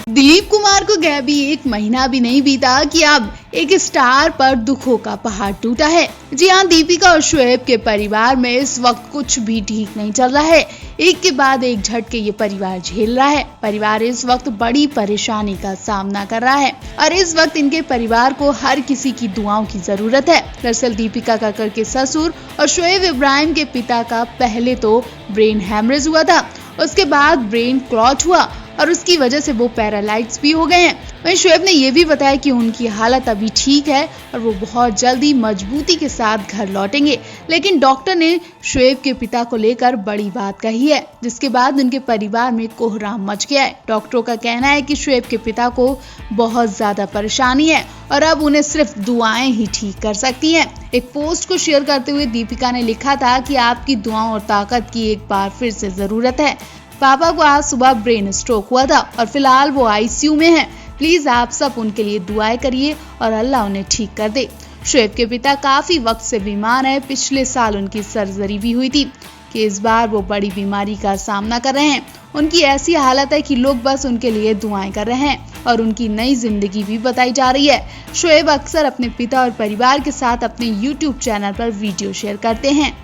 दिलीप कुमार को गए भी एक महीना भी नहीं बीता कि अब एक स्टार पर दुखों का पहाड़ टूटा है। जी हाँ, दीपिका और शोएब के परिवार में इस वक्त कुछ भी ठीक नहीं चल रहा है। एक के बाद एक झटके ये परिवार झेल रहा है। परिवार इस वक्त बड़ी परेशानी का सामना कर रहा है और इस वक्त इनके परिवार को हर किसी की दुआओं की जरूरत है। दरअसल दीपिका कक्कड़ के ससुर और शोएब इब्राहिम के पिता का पहले तो ब्रेन हैमरेज हुआ था, उसके बाद ब्रेन क्लॉट हुआ और उसकी वजह से वो पैरालाइज्ड भी हो गए हैं। वहीं शोएब ने यह भी बताया कि उनकी हालत अभी ठीक है और वो बहुत जल्दी मजबूती के साथ घर लौटेंगे। लेकिन डॉक्टर ने शोएब के पिता को लेकर बड़ी बात कही है, जिसके बाद उनके परिवार में कोहराम मच गया है। डॉक्टरों का कहना है कि शोएब के पिता को बहुत ज्यादा परेशानी है और अब उन्हें सिर्फ दुआएं ही ठीक कर सकती हैं। एक पोस्ट को शेयर करते हुए दीपिका ने लिखा था कि आपकी दुआओं और ताकत की एक बार फिर से जरूरत है। पापा को आज सुबह ब्रेन स्ट्रोक हुआ था और फिलहाल वो आईसीयू में हैं। प्लीज आप सब उनके लिए दुआएं करिए और अल्लाह उन्हें ठीक कर दे। शोएब के पिता काफी वक्त से बीमार हैं। पिछले साल उनकी सर्जरी भी हुई थी कि इस बार वो बड़ी बीमारी का सामना कर रहे हैं। उनकी ऐसी हालत है कि लोग बस उनके लिए दुआएं कर रहे हैं और उनकी नई जिंदगी भी बताई जा रही है। शोएब अक्सर अपने पिता और परिवार के साथ अपने यूट्यूब चैनल पर वीडियो शेयर करते हैं।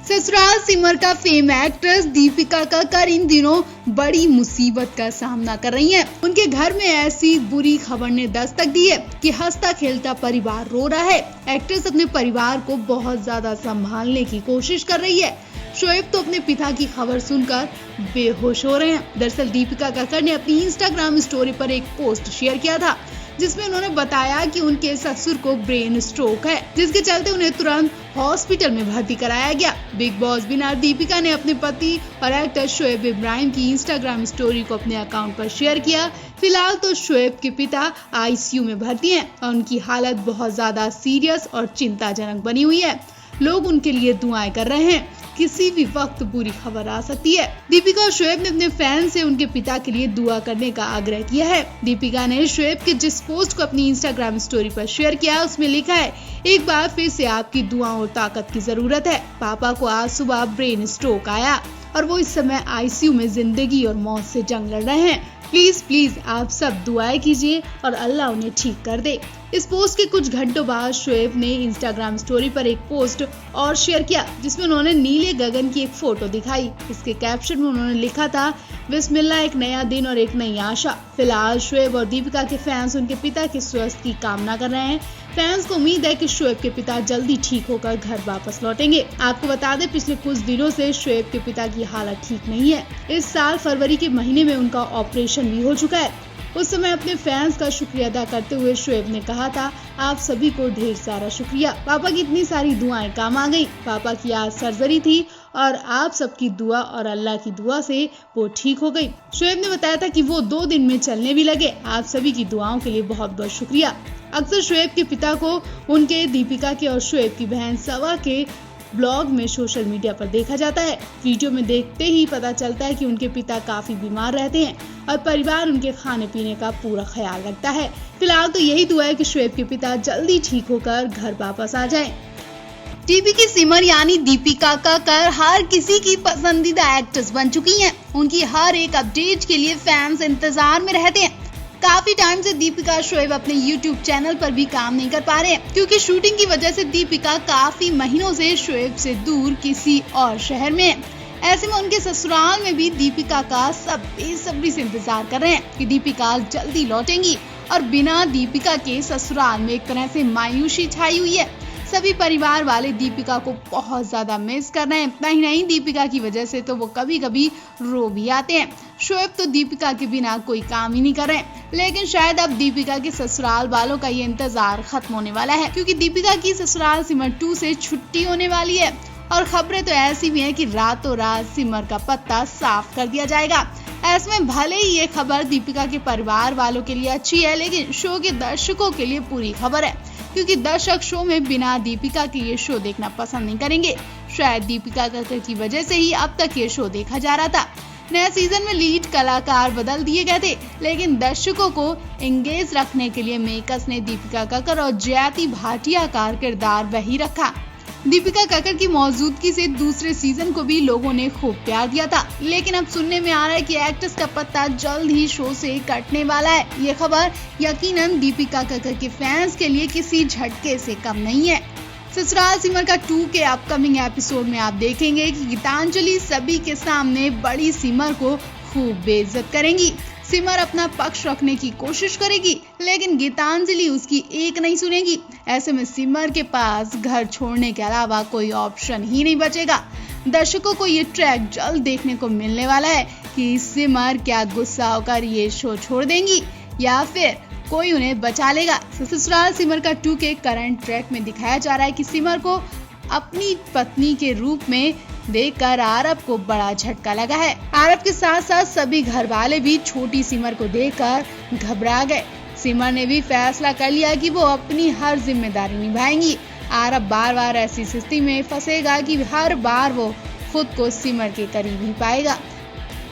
ससुराल सिमर का फेम एक्ट्रेस दीपिका कक्कड़ इन दिनों बड़ी मुसीबत का सामना कर रही हैं। उनके घर में ऐसी बुरी खबर ने दस्तक दी है कि हंसता खेलता परिवार रो रहा है। एक्ट्रेस अपने परिवार को बहुत ज्यादा संभालने की कोशिश कर रही है। शोएब तो अपने पिता की खबर सुनकर बेहोश हो रहे हैं। दरअसल दीपिका कक्कड़ ने अपनी इंस्टाग्राम स्टोरी पर एक पोस्ट शेयर किया था, जिसमें उन्होंने बताया कि उनके ससुर को ब्रेन स्ट्रोक है, जिसके चलते उन्हें तुरंत हॉस्पिटल में भर्ती कराया गया। बिग बॉस विनर दीपिका ने अपने पति और एक्टर शोएब इब्राहिम की इंस्टाग्राम स्टोरी को अपने अकाउंट पर शेयर किया। फिलहाल तो शोएब के पिता आईसीयू में भर्ती हैं और उनकी हालत बहुत ज्यादा सीरियस और चिंताजनक बनी हुई है। लोग उनके लिए दुआएं कर रहे हैं, किसी भी वक्त बुरी खबर आ सकती है। दीपिका और शोएब ने अपने फैन से उनके पिता के लिए दुआ करने का आग्रह किया है। दीपिका ने शोएब के जिस पोस्ट को अपनी इंस्टाग्राम स्टोरी पर शेयर किया, उसमें लिखा है, एक बार फिर से आपकी दुआओं और ताकत की जरूरत है। पापा को आज सुबह ब्रेन स्ट्रोक आया और वो इस समय आईसीयू में जिंदगी और मौत से जंग लड़ रहे हैं। प्लीज आप सब दुआएं कीजिए और अल्लाह उन्हें ठीक कर दे। इस पोस्ट के कुछ घंटों बाद शोएब ने इंस्टाग्राम स्टोरी पर एक पोस्ट और शेयर किया, जिसमें उन्होंने नीले गगन की एक फोटो दिखाई। इसके कैप्शन में उन्होंने लिखा था, बिस्मिल्लाह, एक नया दिन और एक नई आशा। फिलहाल शोएब और दीपिका के फैंस उनके पिता के स्वास्थ्य की कामना कर रहे हैं। फैंस को उम्मीद है कि शोएब के पिता जल्दी ठीक होकर घर वापस लौटेंगे। आपको बता दें, पिछले कुछ दिनों से शोएब के पिता की हालत ठीक नहीं है। इस साल फरवरी के महीने में उनका ऑपरेशन भी हो चुका है। उस समय अपने फैंस का शुक्रिया अदा करते हुए शोएब ने कहा था, आप सभी को ढेर सारा शुक्रिया। पापा की इतनी सारी दुआएं काम आ गई। पापा की आज सर्जरी थी और आप सबकी दुआ और अल्लाह की दुआ से वो ठीक हो गई। शोएब ने बताया था कि वो 2 दिन में चलने भी लगे। आप सभी की दुआओं के लिए बहुत बहुत शुक्रिया। अक्सर शोएब के पिता को उनके, दीपिका के और शोएब की बहन सवा के ब्लॉग में सोशल मीडिया पर देखा जाता है। वीडियो में देखते ही पता चलता है कि उनके पिता काफी बीमार रहते हैं और परिवार उनके खाने पीने का पूरा ख्याल रखता है। फिलहाल तो यही दुआ है कि शोएब के पिता जल्दी ठीक होकर घर वापस आ जाएं। टीवी की सिमर यानी दीपिका कक्कड़ हर किसी की पसंदीदा एक्ट्रेस बन चुकी हैं। उनकी हर एक अपडेट के लिए फैंस इंतजार में रहते हैं। काफी टाइम से दीपिका शोएब अपने YouTube चैनल पर भी काम नहीं कर पा रहे हैं, क्योंकि शूटिंग की वजह से दीपिका काफी महीनों से शोएब से दूर किसी और शहर में है। ऐसे में उनके ससुराल में भी दीपिका का सब बेसब्री से इंतजार कर रहे हैं कि दीपिका जल्दी लौटेंगी और बिना दीपिका के ससुराल में एक तरह से मायूसी छाई हुई है। सभी परिवार वाले दीपिका को बहुत ज्यादा मिस कर रहे हैं। इतना ही नहीं, दीपिका की वजह से तो वो कभी कभी रो भी आते हैं। शोएब तो दीपिका के बिना कोई काम ही नहीं कर रहे हैं, लेकिन शायद अब दीपिका के ससुराल वालों का ये इंतजार खत्म होने वाला है, क्योंकि दीपिका की ससुराल सिमर 2 से छुट्टी होने वाली है और खबरें तो ऐसी भी हैं कि रातों रात सिमर का पत्ता साफ कर दिया जाएगा। ऐसे में भले ही ये खबर दीपिका के परिवार वालों के लिए अच्छी है, लेकिन शो के दर्शकों के लिए बुरी खबर है, क्योंकि दर्शक शो में बिना दीपिका के ये शो देखना पसंद नहीं करेंगे। शायद दीपिका कक्कड़ की वजह से ही अब तक ये शो देखा जा रहा था। नए सीजन में लीड कलाकार बदल दिए गए थे, लेकिन दर्शकों को एंगेज रखने के लिए मेकर्स ने दीपिका कक्कड़ और जयति भाटिया का किरदार वही रखा। दीपिका कक्कर की मौजूदगी से दूसरे सीजन को भी लोगों ने खूब प्यार दिया था, लेकिन अब सुनने में आ रहा है कि एक्ट्रेस का पत्ता जल्द ही शो से कटने वाला है। ये खबर यकीनन दीपिका कक्कर के फैंस के लिए किसी झटके से कम नहीं है। ससुराल सिमर का 2 के अपकमिंग एपिसोड में आप देखेंगे कि गीतांजलि सभी के सामने बड़ी सिमर को खूब बेइज्जत करेंगी। सिमर अपना पक्ष रखने की कोशिश करेगी, लेकिन गीतांजलि उसकी एक नहीं सुनेगी। ऐसे में सिमर के पास घर छोड़ने के अलावा कोई ऑप्शन ही नहीं बचेगा। दर्शकों को ये ट्रैक जल्द देखने को मिलने वाला है कि सिमर क्या गुस्सा होकर ये शो छोड़ देंगी या फिर कोई उन्हें बचा लेगा। ससुराल सिमर का 2 के करंट ट्रैक में दिखाया जा रहा है कि सिमर को अपनी पत्नी के रूप में देखकर आरव को बड़ा झटका लगा है। आरव के साथ साथ सभी घर वाले भी छोटी सिमर को देखकर घबरा गए। सिमर ने भी फैसला कर लिया कि वो अपनी हर जिम्मेदारी निभाएंगी। आरव बार बार ऐसी स्थिति में फंसेगा कि हर बार वो खुद को सिमर के करीब ही पाएगा।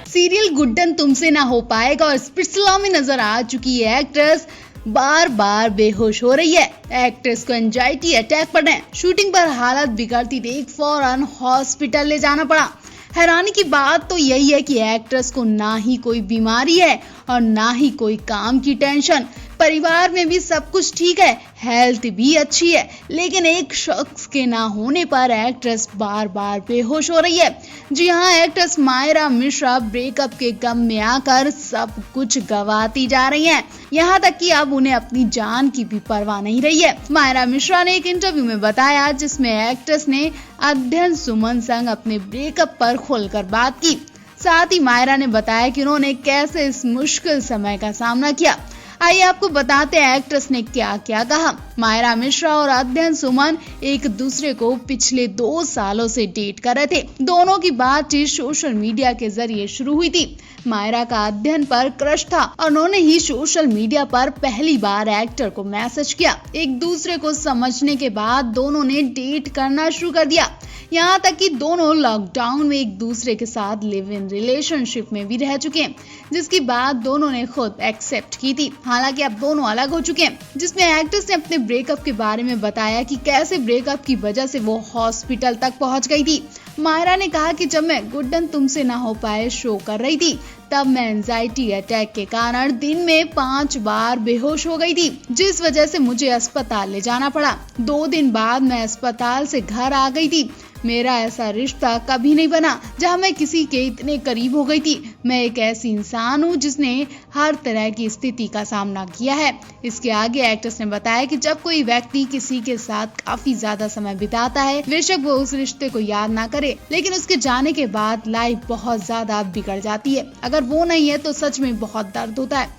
सीरियल गुड्डन तुमसे ना हो पाएगा और स्पिट्सविला में नजर आ चुकी है एक्ट्रेस बार बार बेहोश हो रही है। एक्ट्रेस को एंजाइटी अटैक पड़े, शूटिंग पर हालत बिगड़ती देख फौरन हॉस्पिटल ले जाना पड़ा। हैरानी की बात तो यही है कि एक्ट्रेस को ना ही कोई बीमारी है और ना ही कोई काम की टेंशन। परिवार में भी सब कुछ ठीक है, हेल्थ भी अच्छी है, लेकिन एक शख्स के ना होने पर एक्ट्रेस बार बार बेहोश हो रही है। जी हाँ, एक्ट्रेस मायरा मिश्रा ब्रेकअप के गम में आकर सब कुछ गंवाती जा रही हैं। यहाँ तक कि अब उन्हें अपनी जान की भी परवाह नहीं रही है। मायरा मिश्रा ने एक इंटरव्यू में बताया, जिसमें एक्ट्रेस ने अध्ययन सुमन संग अपने ब्रेकअप पर खोलकर बात की। साथ ही मायरा ने बताया कि उन्होंने कैसे इस मुश्किल समय का सामना किया। आइए आपको बताते हैं एक्ट्रेस ने क्या क्या कहा। मायरा मिश्रा और अध्ययन सुमन एक दूसरे को पिछले 2 सालों से डेट कर रहे थे। दोनों की बातचीत सोशल मीडिया के जरिए शुरू हुई थी। मायरा का अध्ययन पर क्रश था और उन्होंने ही सोशल मीडिया पर पहली बार एक्टर को मैसेज किया। एक दूसरे को समझने के बाद दोनों ने डेट करना शुरू कर दिया। यहाँ तक कि दोनों लॉकडाउन में एक दूसरे के साथ लिव इन रिलेशनशिप में भी रह चुके हैं, जिसकी बात दोनों ने खुद एक्सेप्ट की थी। हालांकि अब दोनों अलग हो चुके हैं, जिसमें एक्ट्रेस ने अपने ब्रेकअप के बारे में बताया कि कैसे ब्रेकअप की वजह से वो हॉस्पिटल तक पहुंच गई थी। मायरा ने कहा कि जब मैं गुड्डन तुमसे ना हो पाए शो कर रही थी, तब मैं एंजाइटी अटैक के कारण दिन में 5 बार बेहोश हो गई थी, जिस वजह से मुझे अस्पताल ले जाना पड़ा। 2 दिन बाद मैं अस्पताल से घर आ गई थी। मेरा ऐसा रिश्ता कभी नहीं बना जहां मैं किसी के इतने करीब हो गई थी। मैं एक ऐसी इंसान हूं जिसने हर तरह की स्थिति का सामना किया है। इसके आगे एक्ट्रेस ने बताया कि जब कोई व्यक्ति किसी के साथ काफी ज्यादा समय बिताता है, बेशक वो उस रिश्ते को याद ना करे, लेकिन उसके जाने के बाद लाइफ बहुत ज्यादा बिगड़ जाती है। अगर वो नहीं है तो सच में बहुत दर्द होता है।